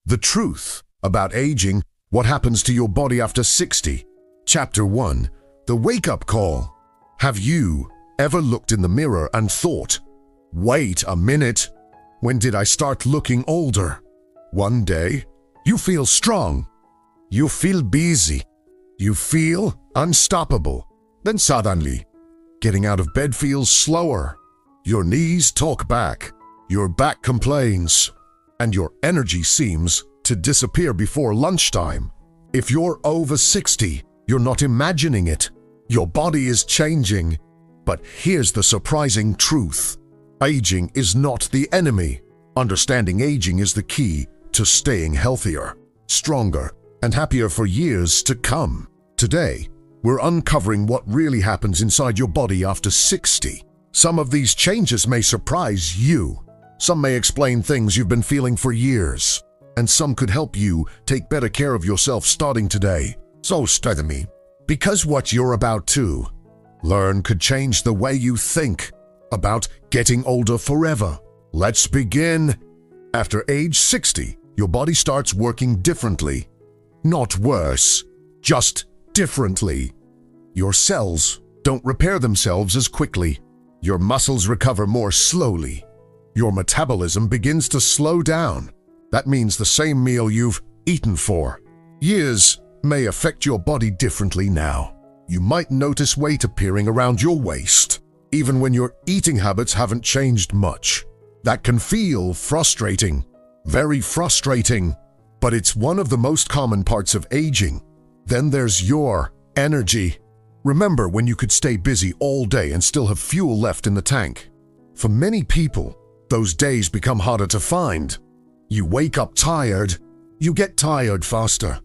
The truth about aging, what happens to your body after 60. Chapter 1. The wake-up call. Have you ever looked in the mirror and thought, wait a minute, when did I start looking older? One day, you feel strong. You feel busy. You feel unstoppable. Then suddenly, getting out of bed feels slower. Your knees talk back. Your back complains. And your energy seems to disappear before lunchtime. If you're over 60, you're not imagining it. Your body is changing. But here's the surprising truth. Aging is not the enemy. Understanding aging is the key to staying healthier, stronger, and happier for years to come. Today, we're uncovering what really happens inside your body after 60. Some of these changes may surprise you. Some may explain things you've been feeling for years. And some could help you take better care of yourself starting today. So stay with me, because what you're about to learn could change the way you think about getting older forever. Let's begin. After age 60, your body starts working differently. Not worse, just differently. Your cells don't repair themselves as quickly. Your muscles recover more slowly. Your metabolism begins to slow down. That means the same meal you've eaten for years may affect your body differently now. You might notice weight appearing around your waist, even when your eating habits haven't changed much. That can feel frustrating, very frustrating, but it's one of the most common parts of aging. Then there's your energy. Remember when you could stay busy all day and still have fuel left in the tank? For many people, those days become harder to find. You wake up tired, you get tired faster,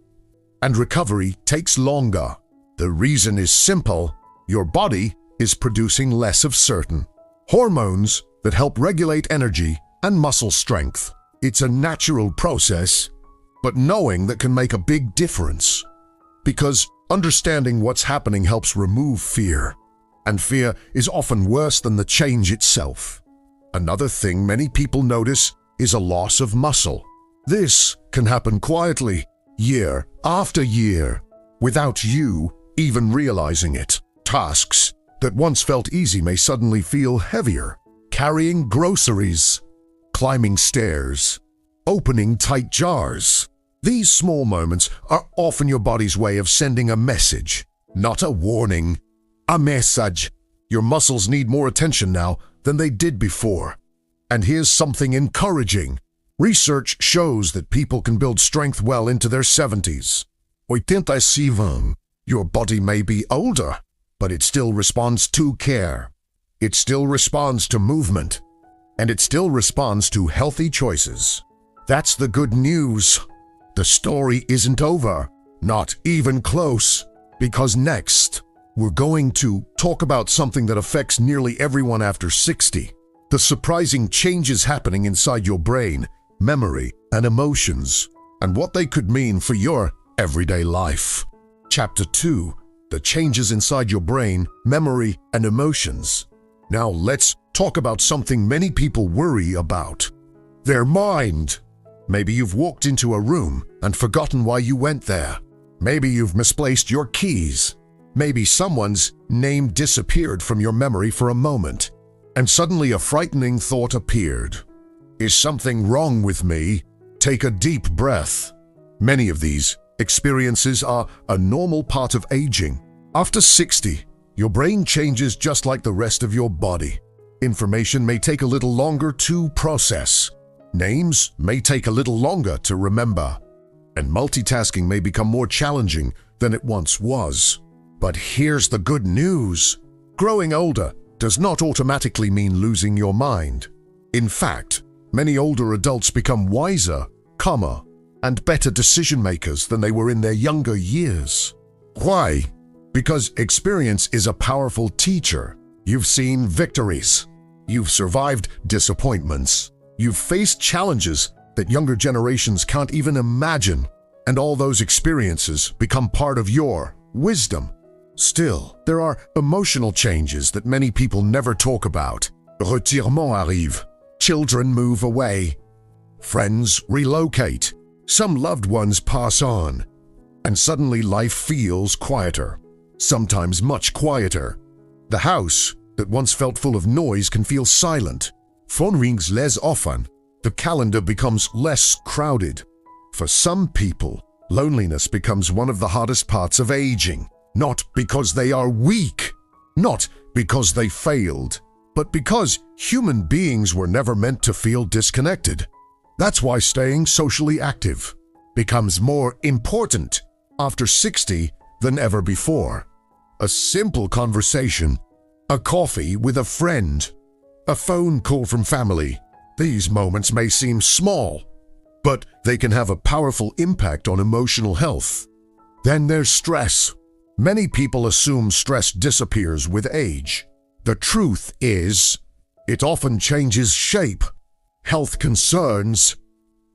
and recovery takes longer. The reason is simple. Your body is producing less of certain hormones that help regulate energy and muscle strength. It's a natural process, but knowing that can make a big difference. Because understanding what's happening helps remove fear, and fear is often worse than the change itself. Another thing many people notice is a loss of muscle. This can happen quietly, year after year, without you even realizing it. Tasks that once felt easy may suddenly feel heavier. Carrying groceries, climbing stairs, opening tight jars. These small moments are often your body's way of sending a message, not a warning. A message. Your muscles need more attention now than they did before. And here's something encouraging. Research shows that people can build strength well into their 70s. 87. Your body may be older, but it still responds to care. It still responds to movement. And it still responds to healthy choices. That's the good news. The story isn't over. Not even close. Because next, we're going to talk about something that affects nearly everyone after 60. The surprising changes happening inside your brain, memory, and emotions, and what they could mean for your everyday life. Chapter 2. The changes inside your brain, memory, and emotions. Now let's talk about something many people worry about. Their mind. Maybe you've walked into a room and forgotten why you went there. Maybe you've misplaced your keys. Maybe someone's name disappeared from your memory for a moment, and suddenly a frightening thought appeared. Is something wrong with me? Take a deep breath. Many of these experiences are a normal part of aging. After 60, your brain changes just like the rest of your body. Information may take a little longer to process. Names may take a little longer to remember. And multitasking may become more challenging than it once was. But here's the good news. Growing older does not automatically mean losing your mind. In fact, many older adults become wiser, calmer, and better decision makers than they were in their younger years. Why? Because experience is a powerful teacher. You've seen victories. You've survived disappointments. You've faced challenges that younger generations can't even imagine. And all those experiences become part of your wisdom. Still, there are emotional changes that many people never talk about. Retirement arrive. Children move away. Friends relocate. Some loved ones pass on, and suddenly life feels quieter, sometimes much quieter. The house that once felt full of noise can feel silent. Phone rings less often. The calendar becomes less crowded. For some people, loneliness becomes one of the hardest parts of aging, not because they are weak, not because they failed, but because human beings were never meant to feel disconnected. That's why staying socially active becomes more important after 60 than ever before. A simple conversation, a coffee with a friend, a phone call from family. These moments may seem small, but they can have a powerful impact on emotional health. Then there's stress. Many people assume stress disappears with age. The truth is, it often changes shape. Health concerns,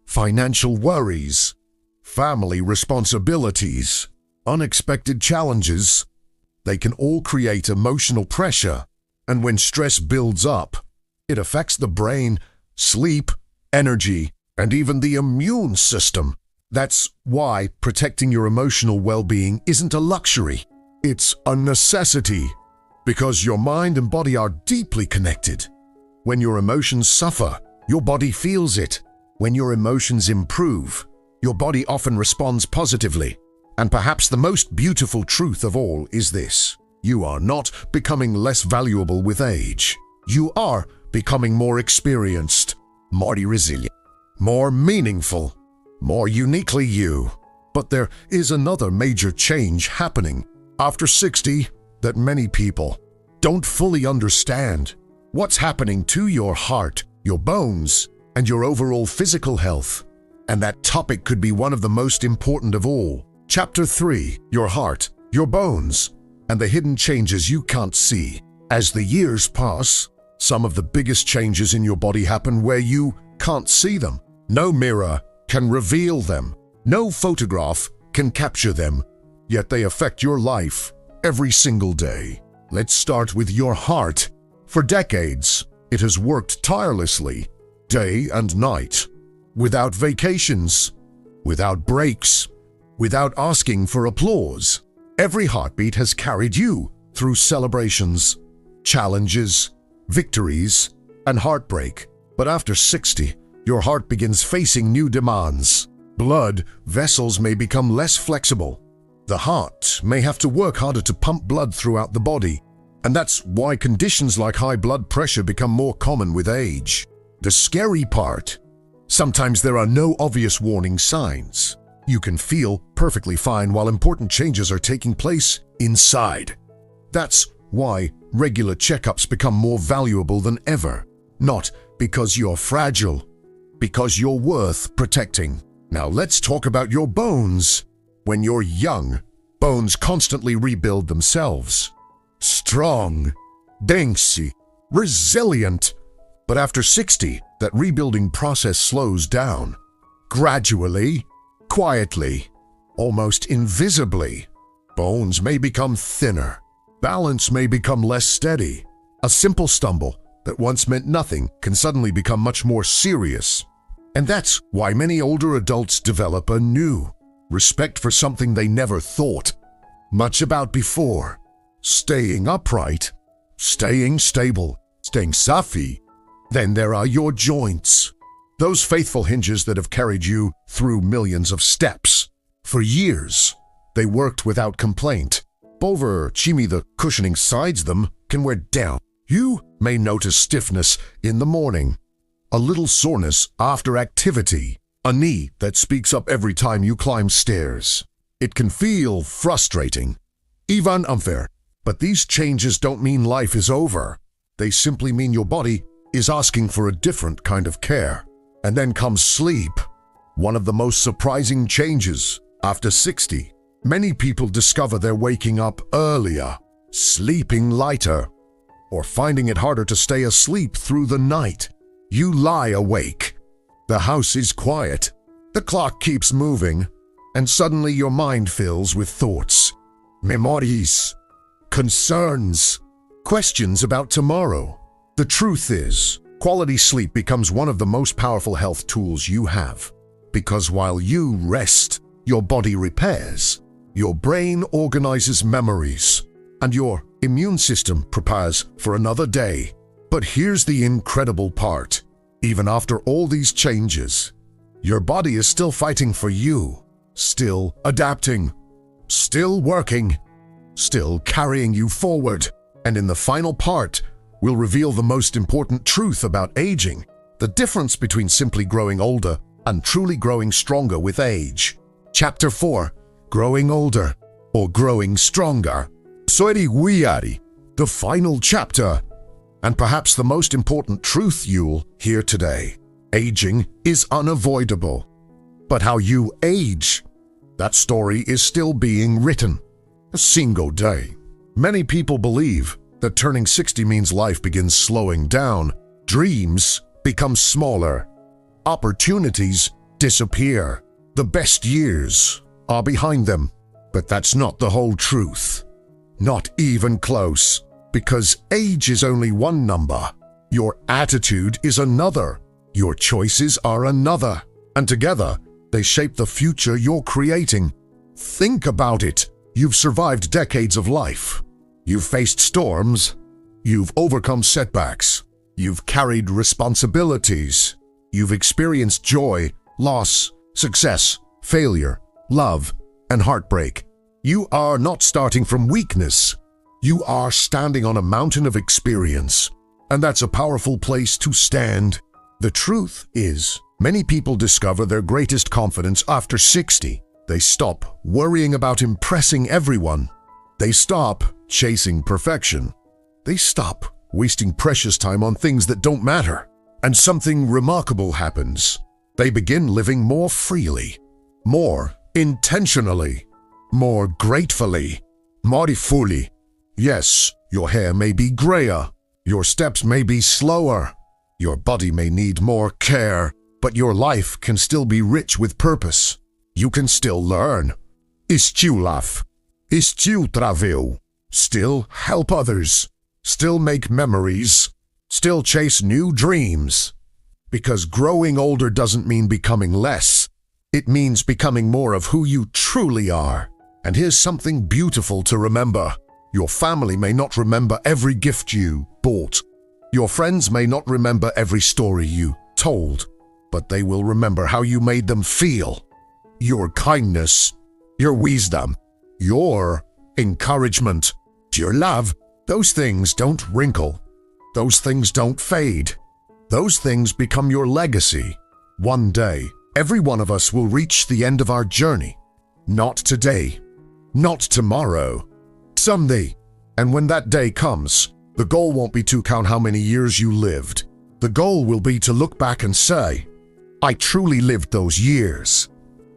financial worries, family responsibilities, unexpected challenges, they can all create emotional pressure. And when stress builds up, it affects the brain, sleep, energy, and even the immune system. That's why protecting your emotional well-being isn't a luxury. It's a necessity, because your mind and body are deeply connected. When your emotions suffer, your body feels it. When your emotions improve, your body often responds positively. And perhaps the most beautiful truth of all is this: you are not becoming less valuable with age. You are becoming more experienced, more resilient, more meaningful, more uniquely you. But there is another major change happening after 60 that many people don't fully understand. What's happening to your heart, your bones, and your overall physical health? And that topic could be one of the most important of all. Chapter 3, your heart, your bones, and the hidden changes you can't see. As the years pass, some of the biggest changes in your body happen where you can't see them. No mirror can reveal them. No photograph can capture them. Yet they affect your life every single day. Let's start with your heart. For decades, it has worked tirelessly, day and night, without vacations, without breaks, without asking for applause. Every heartbeat has carried you through celebrations, challenges, victories, and heartbreak. But after 60, your heart begins facing new demands. Blood vessels may become less flexible. The heart may have to work harder to pump blood throughout the body. And that's why conditions like high blood pressure become more common with age. The scary part: sometimes there are no obvious warning signs. You can feel perfectly fine while important changes are taking place inside. That's why regular checkups become more valuable than ever. Not because you're fragile, because you're worth protecting. Now let's talk about your bones. When you're young, bones constantly rebuild themselves. Strong, dense, resilient. But after 60, that rebuilding process slows down. Gradually, quietly, almost invisibly, bones may become thinner. Balance may become less steady. A simple stumble that once meant nothing can suddenly become much more serious. And that's why many older adults develop a new respect for something they never thought much about before: staying upright, staying stable, staying safi. Then there are your joints, those faithful hinges that have carried you through millions of steps. For years, they worked without complaint. Over chimi, the cushioning sides them can wear down. You may notice stiffness in the morning, a little soreness after activity, a knee that speaks up every time you climb stairs. It can feel frustrating, even unfair. But these changes don't mean life is over. They simply mean your body is asking for a different kind of care. And then comes sleep, one of the most surprising changes after 60. Many people discover they're waking up earlier, sleeping lighter, or finding it harder to stay asleep through the night. You lie awake. The house is quiet. The clock keeps moving, and suddenly your mind fills with thoughts, memories, concerns, questions about tomorrow. The truth is, quality sleep becomes one of the most powerful health tools you have. Because while you rest, your body repairs, your brain organizes memories, and your immune system prepares for another day. But here's the incredible part. Even after all these changes, your body is still fighting for you, still adapting, still working, still carrying you forward. And in the final part, we'll reveal the most important truth about aging, the difference between simply growing older and truly growing stronger with age. Chapter 4, Growing Older or Growing Stronger. Soiri Wiari, the final chapter, and perhaps the most important truth you'll hear today. Aging is unavoidable, but how you age, that story is still being written. A single day. Many people believe that turning 60 means life begins slowing down, dreams become smaller, opportunities disappear, the best years are behind them. But that's not the whole truth. Not even close, because age is only one number. Your attitude is another. Your choices are another. And together, they shape the future you're creating. Think about it. You've survived decades of life. You've faced storms. You've overcome setbacks. You've carried responsibilities. You've experienced joy, loss, success, failure, love, and heartbreak. You are not starting from weakness. You are standing on a mountain of experience. And that's a powerful place to stand. The truth is, many people discover their greatest confidence after 60. They stop worrying about impressing everyone. They stop chasing perfection. They stop wasting precious time on things that don't matter. And something remarkable happens. They begin living more freely, more intentionally, more gratefully, more fully. Yes, your hair may be grayer, your steps may be slower, your body may need more care, but your life can still be rich with purpose. You can still learn, still laugh, still travel, still help others, still make memories, still chase new dreams. Because growing older doesn't mean becoming less. It means becoming more of who you truly are. And here's something beautiful to remember. Your family may not remember every gift you bought. Your friends may not remember every story you told, but they will remember how you made them feel. Your kindness, your wisdom, your encouragement, your love, those things don't wrinkle. Those things don't fade. Those things become your legacy. One day, every one of us will reach the end of our journey. Not today, not tomorrow, someday. And when that day comes, the goal won't be to count how many years you lived. The goal will be to look back and say, I truly lived those years.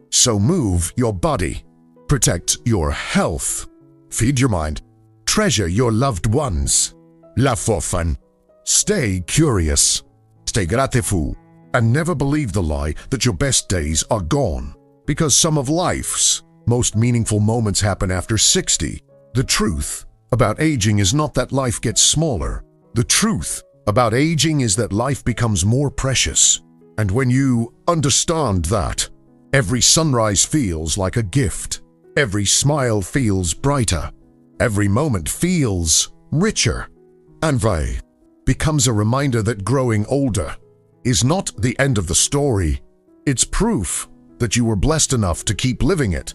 So move your body, protect your health, feed your mind, treasure your loved ones, laugh often, stay curious, stay grateful, and never believe the lie that your best days are gone, because some of life's most meaningful moments happen after 60. The truth about aging is not that life gets smaller. The truth about aging is that life becomes more precious. And when you understand that, every sunrise feels like a gift. Every smile feels brighter. Every moment feels richer. And that becomes a reminder that growing older is not the end of the story. It's proof that you were blessed enough to keep living it.